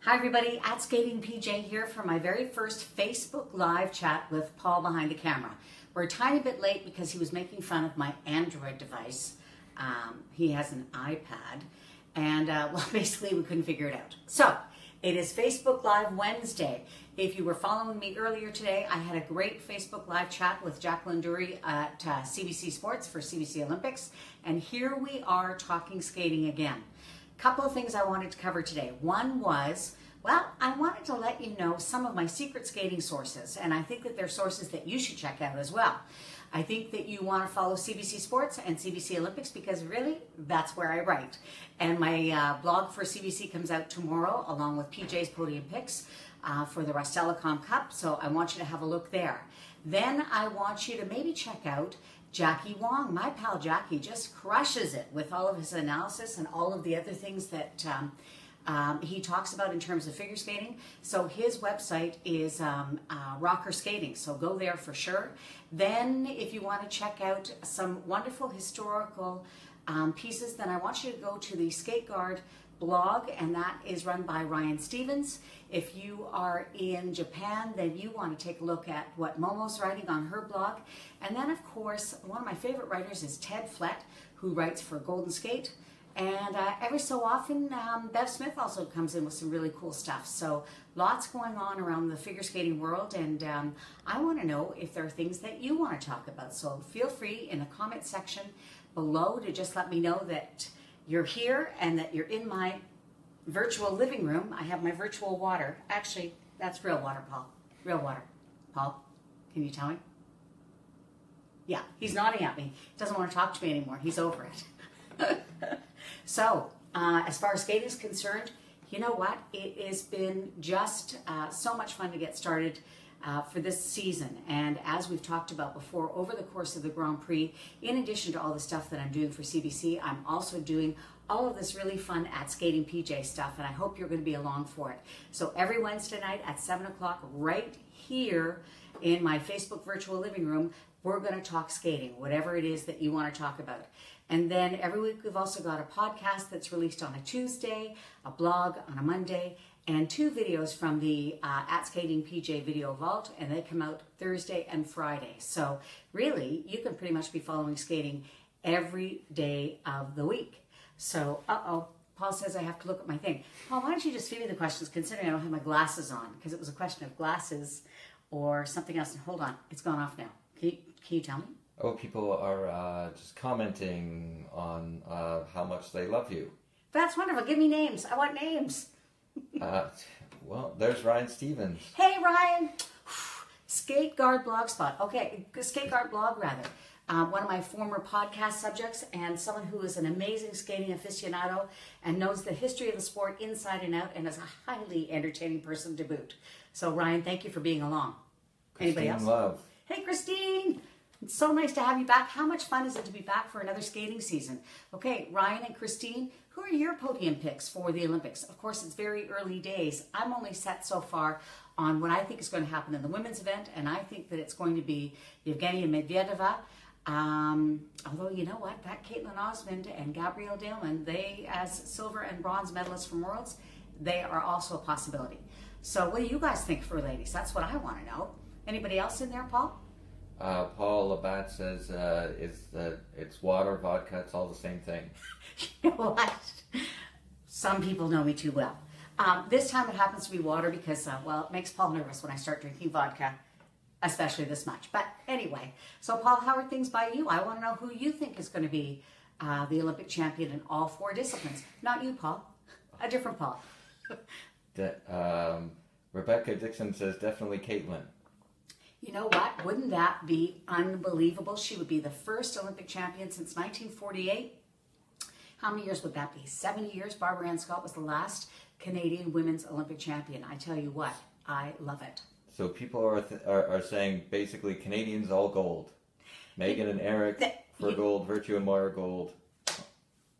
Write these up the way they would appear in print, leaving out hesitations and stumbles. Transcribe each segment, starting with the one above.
Hi everybody, at Skating PJ here for my very first Facebook Live chat with Paul behind the camera. We're a tiny bit late because he was making fun of my Android device. He has an iPad and well, basically we couldn't figure it out. So it is Facebook Live Wednesday. If you were following me earlier today, I had a great Facebook Live chat with Jacqueline Dury at CBC Sports for CBC Olympics. And here we are talking skating again. Couple of things I wanted to cover today. One was, well, I wanted to let you know some of my secret skating sources, and I think that they're sources that you should check out as well. I think that you want to follow CBC Sports and CBC Olympics because really, that's where I write. And my blog for CBC comes out tomorrow along with PJ's Podium Picks for the Rastelecom Cup, so I want you to have a look there. Then I want you to maybe check out Jackie Kwong. My pal Jackie just crushes it with all of his analysis and all of the other things that he talks about in terms of figure skating. So his website is Rocker Skating, so go there for sure. Then if you want to check out some wonderful historical pieces, then I want you to go to the Skate Guard blog, and that is run by Ryan Stevens. If you are in Japan, then you want to take a look at what Momo's writing on her blog. And then, of course, one of my favorite writers is Ted Flett, who writes for Golden Skate. And every so often, Bev Smith also comes in with some really cool stuff. So lots going on around the figure skating world, and I want to know if there are things that you want to talk about. So feel free in the comment section below to just let me know that you're here and that you're in my virtual living room. I have my virtual water. Actually, that's real water, Paul. Real water. Paul, can you tell me? Yeah, he's nodding at me. He doesn't want to talk to me anymore. He's over it. So, as far as skating is concerned, you know what? It has been just so much fun to get started for this season. And as we've talked about before, over the course of the Grand Prix, in addition to all the stuff that I'm doing for CBC, I'm also doing all of this really fun at Skating PJ stuff, and I hope you're going to be along for it. So every Wednesday night at 7 o'clock right here in my Facebook virtual living room, we're going to talk skating, whatever it is that you want to talk about. And then every week we've also got a podcast that's released on a Tuesday, a blog on a Monday, and 2 videos from the at Skating PJ Video Vault, and they come out Thursday and Friday. So really, you can pretty much be following skating every day of the week. So, Paul says I have to look at my thing. Paul, why don't you just feed me the questions, considering I don't have my glasses on, because it was a question of glasses or something else. Hold on, it's gone off now. Can you tell me? Oh, people are just commenting on how much they love you. That's wonderful. Give me names. I want names. Well, there's Ryan Stevens. Hey, Ryan. Skate Guard Blogspot. Okay, Skate Guard blog, rather. One of my former podcast subjects, and someone who is an amazing skating aficionado and knows the history of the sport inside and out, and is a highly entertaining person to boot. So, Ryan, thank you for being along. Anybody else? Love. Hey, Christine. It's so nice to have you back. How much fun is it to be back for another skating season? Okay, Ryan and Christine, who are your podium picks for the Olympics? Of course, it's very early days. I'm only set so far on what I think is going to happen in the women's event, and I think that it's going to be Yevgenia Medvedeva. Although, you know what, that Caitlin Osmond and Gabrielle Daleman, they, as silver and bronze medalists from Worlds, they are also a possibility. So what do you guys think for ladies? That's what I want to know. Anybody else in there, Paul? Paul Labatt says it's water, vodka, it's all the same thing. You know what? Some people know me too well. This time it happens to be water because, well, it makes Paul nervous when I start drinking vodka, especially this much. But anyway, so Paul, how are things by you? I want to know who you think is going to be the Olympic champion in all 4 disciplines. Not you, Paul. A different Paul. Rebecca Dixon says definitely Caitlin. You know what? Wouldn't that be unbelievable? She would be the first Olympic champion since 1948. How many years would that be? 70 years. Barbara Ann Scott was the last Canadian women's Olympic champion. I tell you what, I love it. So people are saying basically Canadians all gold. Megan and Eric for gold, Virtue and Moira gold.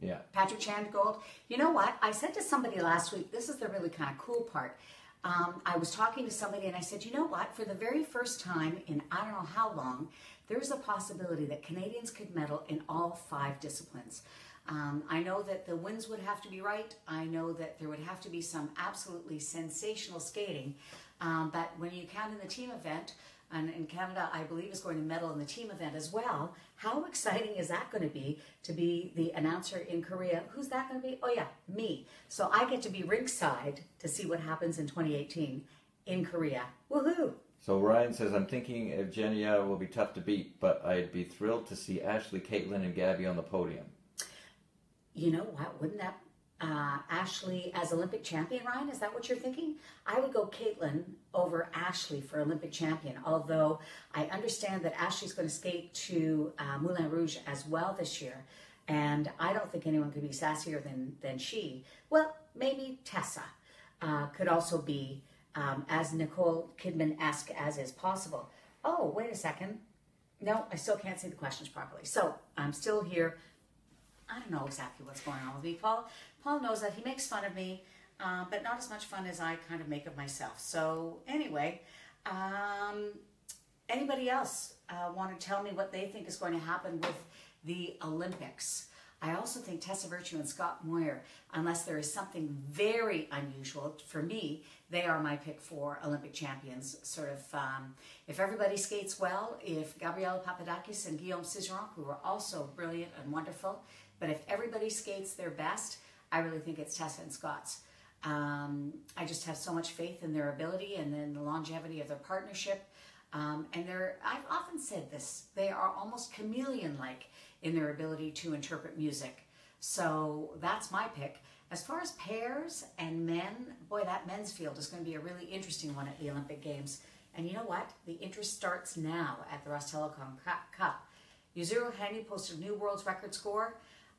Yeah. Patrick Chan gold. You know what? I said to somebody last week, this is the really kind of cool part. I was talking to somebody and I said, you know what? For the very first time in I don't know how long, there's a possibility that Canadians could medal in all 5 disciplines. I know that the winds would have to be right. I know that there would have to be some absolutely sensational skating. But when you count in the team event, and in Canada, I believe, is going to medal in the team event as well, how exciting is that going to be the announcer in Korea? Who's that going to be? Oh yeah, me. So I get to be rinkside to see what happens in 2018 in Korea. Woohoo! So Ryan says, I'm thinking Evgenia will be tough to beat, but I'd be thrilled to see Ashley, Caitlin, and Gabby on the podium. You know what? Wouldn't that Ashley as Olympic champion, Ryan? Is that what you're thinking? I would go Caitlin over Ashley for Olympic champion, although I understand that Ashley's going to skate to Moulin Rouge as well this year, and I don't think anyone could be sassier than she. Well, maybe Tessa could also be as Nicole Kidman-esque as is possible. Oh, wait a second. No, I still can't see the questions properly. So I'm still here. I don't know exactly what's going on with me, Paul. Paul knows that he makes fun of me, but not as much fun as I kind of make of myself. So anyway, anybody else want to tell me what they think is going to happen with the Olympics? I also think Tessa Virtue and Scott Moyer, unless there is something very unusual, for me, they are my pick for Olympic champions. Sort of, if everybody skates well, if Gabriela Papadakis and Guillaume Cizeron, who are also brilliant and wonderful, but if everybody skates their best, I really think it's Tessa and Scott's. I just have so much faith in their ability and in the longevity of their partnership. And I've often said this, they are almost chameleon-like in their ability to interpret music. So that's my pick. As far as pairs and men, boy, that men's field is going to be a really interesting one at the Olympic Games. And you know what? The interest starts now at the Rostelecom Cup. Yuzuru Hanyu posted a new world's record score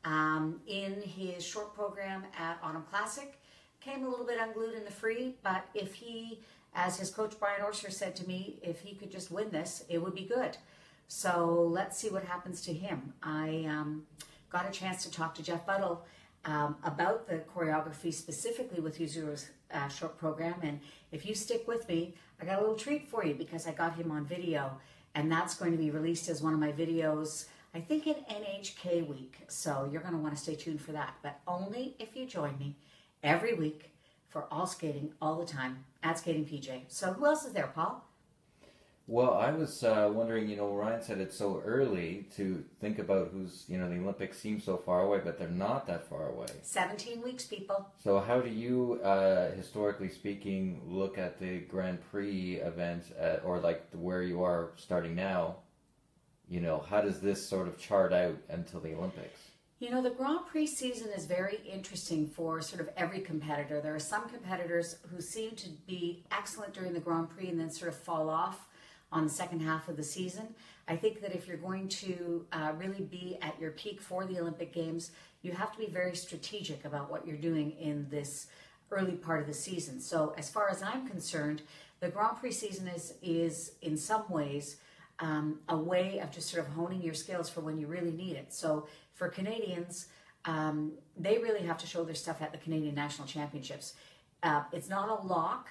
in his short program at Autumn Classic. Came a little bit unglued in the free, but if he, as his coach Brian Orser said to me, if he could just win this, it would be good. So let's see what happens to him. I got a chance to talk to Jeff Buttle about the choreography specifically with Yuzuru's short program. And if you stick with me, I got a little treat for you because I got him on video. And that's going to be released as one of my videos, I think in NHK week. So you're going to want to stay tuned for that. But only if you join me every week for All Skating all the time at Skating PJ. So who else is there, Paul? Well, I was wondering, Ryan said it's so early to think about who's, the Olympics seem so far away, but they're not that far away. 17 weeks, people. So how do you, historically speaking, look at the Grand Prix events, or like where you are starting now? How does this sort of chart out until the Olympics? The Grand Prix season is very interesting for sort of every competitor. There are some competitors who seem to be excellent during the Grand Prix and then sort of fall off on the second half of the season. I think that if you're going to really be at your peak for the Olympic Games, you have to be very strategic about what you're doing in this early part of the season. So as far as I'm concerned, the Grand Prix season is in some ways a way of just sort of honing your skills for when you really need it. So for Canadians, they really have to show their stuff at the Canadian National Championships. It's not a lock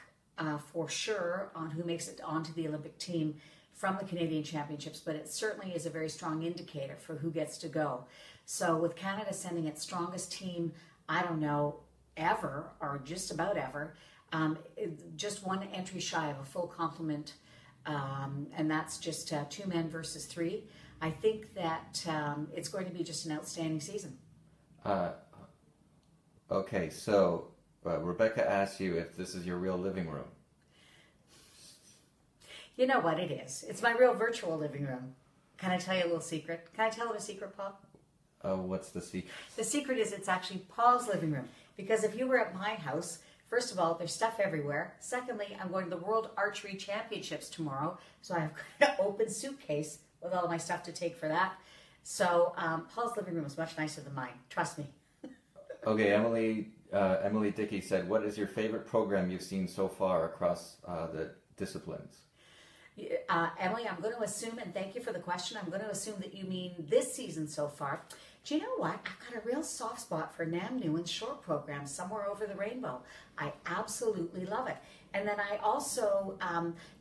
for sure on who makes it onto the Olympic team from the Canadian Championships, but it certainly is a very strong indicator for who gets to go. So with Canada sending its strongest team, I don't know, ever, or just about ever, just one entry shy of a full complement, and that's just 2 men versus 3. I think that it's going to be just an outstanding season. Okay, so Rebecca asked you if this is your real living room. You know what it is. It's my real virtual living room. Can I tell you a little secret? Can I tell them a secret, Paul? What's the secret? The secret is it's actually Paul's living room. Because if you were at my house, first of all, there's stuff everywhere. Secondly, I'm going to the World Archery Championships tomorrow. So I have an open suitcase with all my stuff to take for that. So Paul's living room is much nicer than mine. Trust me. Okay, Emily Dickey said, what is your favorite program you've seen so far across the disciplines? Emily, I'm going to assume, and thank you for the question, I'm going to assume that you mean this season so far. Do you know what? I've got a real soft spot for Nam Nguyen's short program, Somewhere Over the Rainbow. I absolutely love it. And then I also,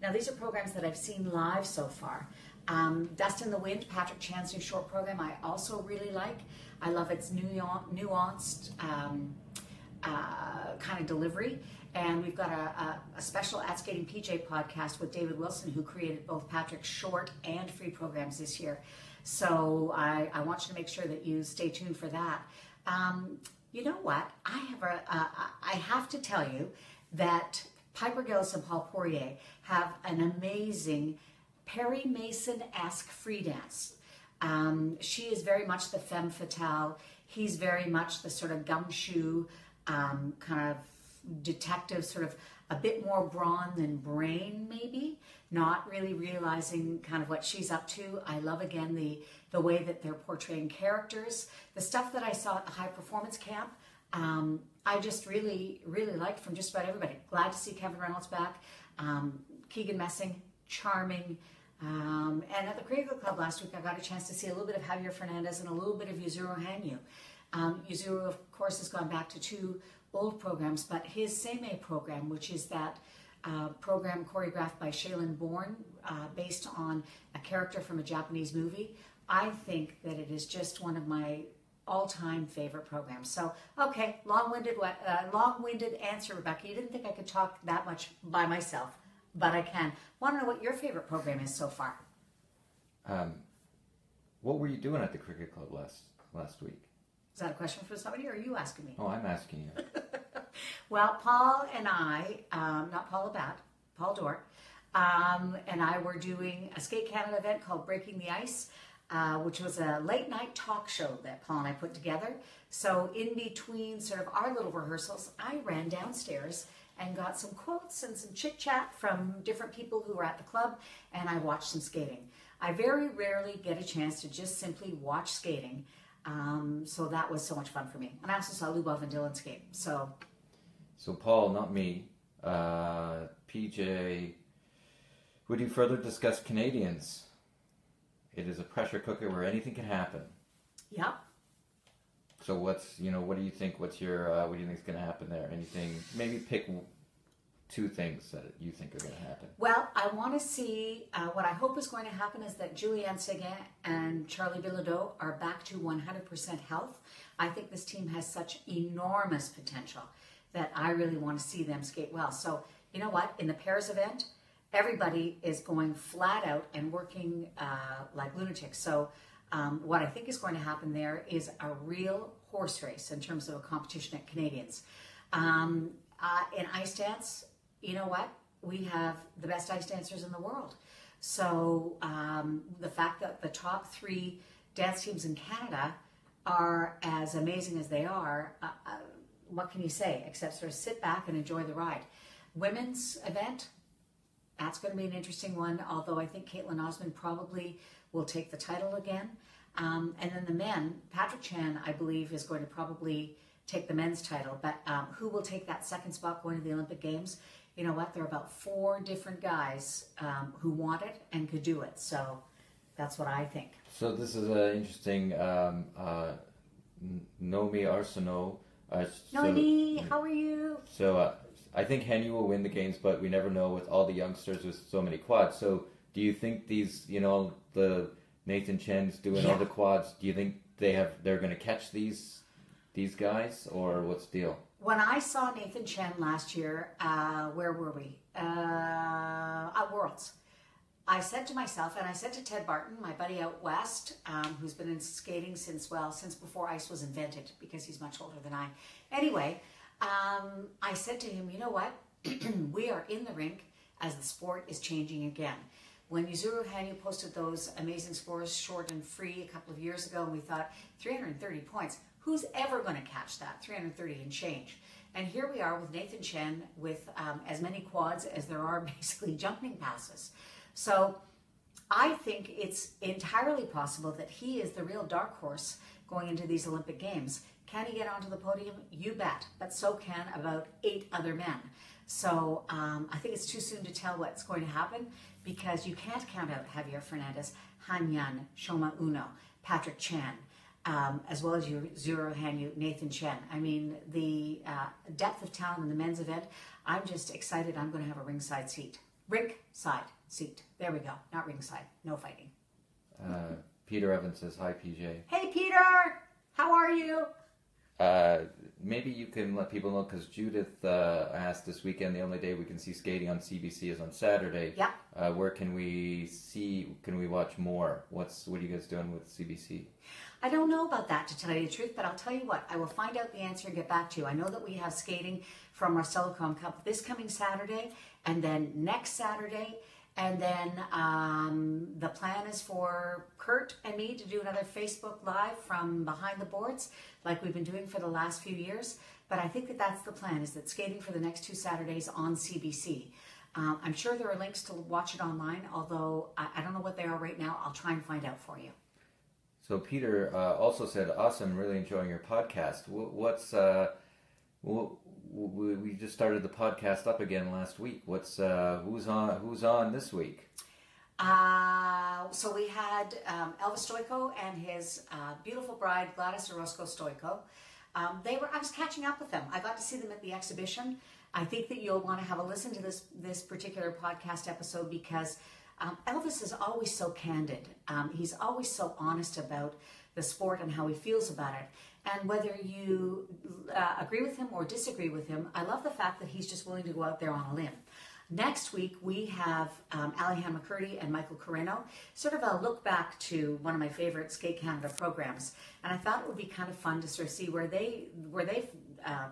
now these are programs that I've seen live so far. Dust in the Wind, Patrick Chan's new short program, I also really like. I love its nuanced kind of delivery. And we've got a special At Skating PJ podcast with David Wilson, who created both Patrick's short and free programs this year. So I want you to make sure that you stay tuned for that. You know what? I have to tell you that Piper Gillis and Paul Poirier have an amazing Perry Mason-esque free dance. She is very much the femme fatale. He's very much the sort of gumshoe, kind of detective, sort of a bit more brawn than brain, maybe, not really realizing kind of what she's up to. I love, again, the way that they're portraying characters. The stuff that I saw at the high performance camp, I just really, really liked from just about everybody. Glad to see Kevin Reynolds back. Keegan Messing, charming. And at the Critical Club last week, I got a chance to see a little bit of Javier Fernandez and a little bit of Yuzuru Hanyu. Yuzuru, of course, has gone back to 2 old programs, but his Seimei program, which is that program choreographed by Shailin Bourne, based on a character from a Japanese movie, I think that it is just one of my all-time favorite programs. So, okay, long-winded answer, Rebecca. You didn't think I could talk that much by myself, but I can. Want to know what your favorite program is so far? What were you doing at the Cricket Club last week? Is that a question for somebody, or are you asking me? Oh, I'm asking you. Well, Paul and I, not Paul Labatt, Paul Dort, and I were doing a Skate Canada event called Breaking the Ice, which was a late night talk show that Paul and I put together. So in between sort of our little rehearsals, I ran downstairs and got some quotes and some chit chat from different people who were at the club, and I watched some skating. I very rarely get a chance to just simply watch skating. So that was so much fun for me. And I also saw Lubov and Dylan skate. So Paul, not me, PJ, would you further discuss Canadians? It is a pressure cooker where anything can happen. Yep. So what do you think? What do you think is going to happen there? Anything? Maybe pick 2 things that you think are going to happen. Well, I want to see, what I hope is going to happen is that Julianne Seguin and Charlie Bilodeau are back to 100% health. I think this team has such enormous potential that I really want to see them skate well. So, you know what? In the pairs event, everybody is going flat out and working like lunatics. So what I think is going to happen there is a real horse race in terms of a competition at Canadians. In ice dance, you know what? We have the best ice dancers in the world. So the fact that the top 3 dance teams in Canada are as amazing as they are, what can you say except sort of sit back and enjoy the ride? Women's event, that's going to be an interesting one, although I think Caitlin Osmond probably will take the title again. And then the men, Patrick Chan, I believe, is going to probably take the men's title, but who will take that second spot going to the Olympic Games? You know what? There are about 4 different guys who want it and could do it. So that's what I think. So this is an interesting Nomi Arsenault. Nomi, how are you? So I think Henny will win the games, but we never know with all the youngsters with so many quads. So do you think these, the Nathan Chen's doing all the quads, do you think they're going to catch these guys, or what's the deal? When I saw Nathan Chen last year, where were we? At Worlds. I said to myself, and I said to Ted Barton, my buddy out west, who's been in skating since before ice was invented, because he's much older than I. Anyway, I said to him, you know what? We are in the rink as the sport is changing again. When Yuzuru Hanyu posted those amazing scores, short and free, a couple of years ago, and we thought, 330 points. Who's ever going to catch that? 330 and change. And here we are with Nathan Chen with as many quads as there are basically jumping passes. So I think it's entirely possible that he is the real dark horse going into these Olympic Games. Can he get onto the podium? You bet. But so can about 8 other men. So I think it's too soon to tell what's going to happen, because you can't count out Javier Fernandez, Han Yan, Shoma Uno, Patrick Chan, as well as Yuzuru Hanyu, Nathan Chen. I mean, the depth of talent in the men's event, I'm just excited I'm going to have a ringside seat. Rink-side seat. There we go. Not ringside. No fighting. Peter Evans says, hi, PJ. Hey, Peter! How are you? Maybe you can let people know, because Judith asked this weekend, the only day we can see skating on CBC is on Saturday. Yeah. Where can we watch more? What are you guys doing with CBC? I don't know about that, to tell you the truth, but I'll tell you what, I will find out the answer and get back to you. I know that we have skating from our Telecom Cup this coming Saturday, and then next Saturday, and then the plan is for Kurt and me to do another Facebook Live from behind the boards, like we've been doing for the last few years. But I think that that's the plan, is that skating for the next 2 Saturdays on CBC. I'm sure there are links to watch it online, although I don't know what they are right now. I'll try and find out for you. So Peter also said, "Awesome, really enjoying your podcast." We just started the podcast up again last week. Who's on this week? So we had Elvis Stoico and his beautiful bride Gladys Orozco Stoico. I was catching up with them. I got to see them at the exhibition. I think that you'll want to have a listen to this particular podcast episode, because Elvis is always so candid. He's always so honest about the sport and how he feels about it. And whether you agree with him or disagree with him, I love the fact that he's just willing to go out there on a limb. Next week, we have Alihan McCurdy and Michael Carreno, sort of a look back to one of my favorite Skate Canada programs. And I thought it would be kind of fun to sort of see where they've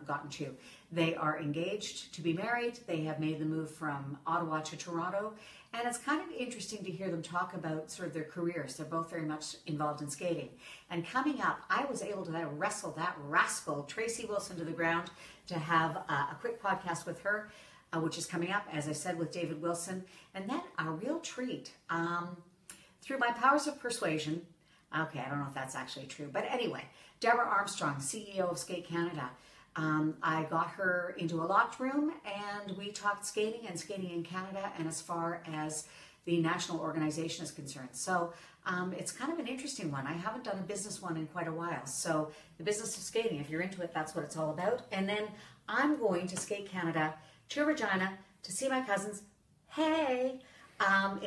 gotten to. They are engaged to be married. They have made the move from Ottawa to Toronto. And it's kind of interesting to hear them talk about sort of their careers. They're both very much involved in skating. And coming up, I was able to wrestle that rascal, Tracy Wilson, to the ground to have a quick podcast with her, which is coming up, as I said, with David Wilson. And then a real treat, through my powers of persuasion, okay, I don't know if that's actually true, but anyway, Deborah Armstrong, CEO of Skate Canada, I got her into a locked room and we talked skating and skating in Canada, and as far as the national organization is concerned. So it's kind of an interesting one. I haven't done a business one in quite a while. So the business of skating, if you're into it, that's what it's all about. And then I'm going to Skate Canada to Regina to see my cousins, in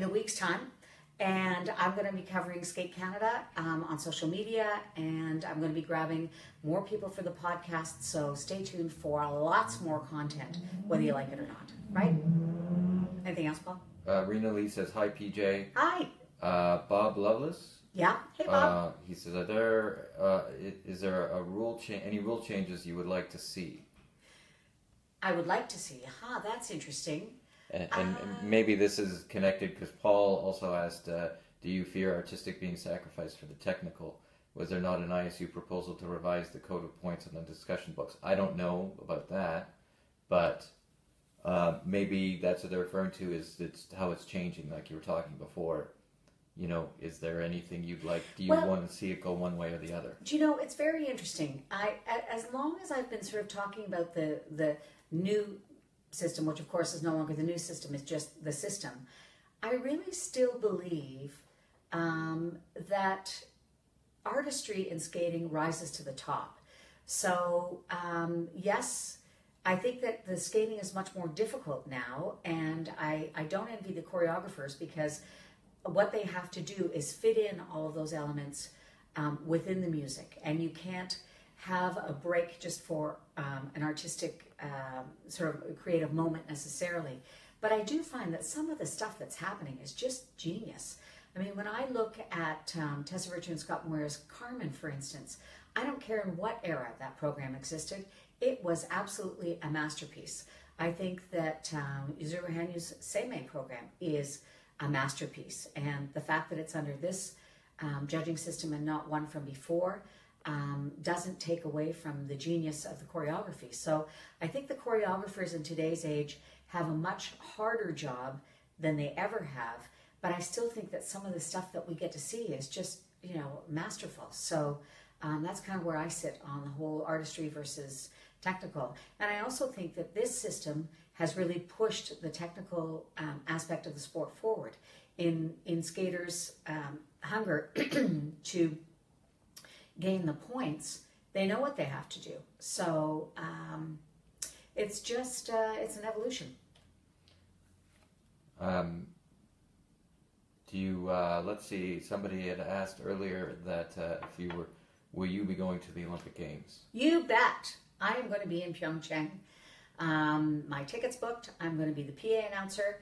a week's time. And I'm going to be covering Skate Canada on social media, and I'm going to be grabbing more people for the podcast. So stay tuned for lots more content, whether you like it or not. Right? Anything else, Paul? Rena Lee says, "Hi, PJ." Hi. Bob Lovelace. Yeah. Hey, Bob. He says, is there any rule changes you would like to see? I would like to see. That's interesting. And maybe this is connected, because Paul also asked, do you fear artistic being sacrificed for the technical? Was there not an ISU proposal to revise the code of points on the discussion books? I don't know about that, but maybe that's what they're referring to, is it's how it's changing, like you were talking before. You know, is there anything you'd like? Do you want to see it go one way or the other? Do you know, it's very interesting. As long as I've been sort of talking about the new system, which of course is no longer the new system, it's just the system, I really still believe that artistry in skating rises to the top. So yes, I think that the skating is much more difficult now, and I don't envy the choreographers, because what they have to do is fit in all of those elements within the music, and you can't have a break just for an artistic sort of creative moment necessarily. But I do find that some of the stuff that's happening is just genius. I mean, when I look at Tessa Richard and Scott Moyer's Carmen, for instance, I don't care in what era that program existed, it was absolutely a masterpiece. I think that Yuzuru Hanyu's Seimei program is a masterpiece, and the fact that it's under this judging system and not one from before doesn't take away from the genius of the choreography. So I think the choreographers in today's age have a much harder job than they ever have, but I still think that some of the stuff that we get to see is just, you know, masterful. So that's kind of where I sit on the whole artistry versus technical. And I also think that this system has really pushed the technical aspect of the sport forward in skaters' hunger to gain the points. They know what they have to do. So it's just, it's an evolution. Do you, let's see, somebody had asked earlier that if you will you be going to the Olympic Games? You bet. I am going to be in Pyeongchang. My ticket's booked. I'm going to be the PA announcer,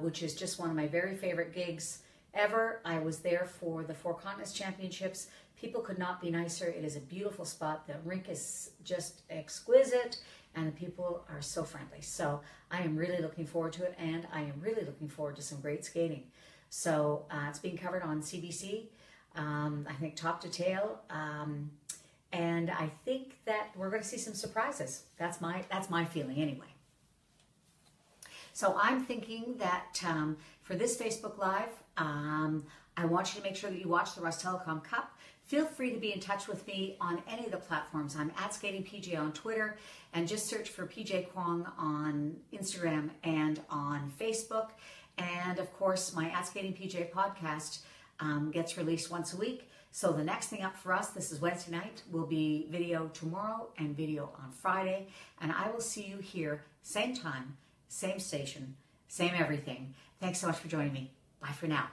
which is just one of my very favorite gigs ever. I was there for the Four Continents Championships. People could not be nicer. It is a beautiful spot. The rink is just exquisite, and the people are so friendly. So I am really looking forward to it, and I am really looking forward to some great skating. So it's being covered on CBC, I think top to tail. And I think that we're going to see some surprises. That's my feeling anyway. So I'm thinking that for this Facebook Live, I want you to make sure that you watch the Rust Telecom Cup. Feel free to be in touch with me on any of the platforms. I'm at SkatingPJ on Twitter, and just search for PJ Kwong on Instagram and on Facebook. And of course, my At Skating PJ podcast gets released once a week. So the next thing up for us, this is Wednesday night, will be video tomorrow and video on Friday. And I will see you here, same time, same station, same everything. Thanks so much for joining me. Bye for now.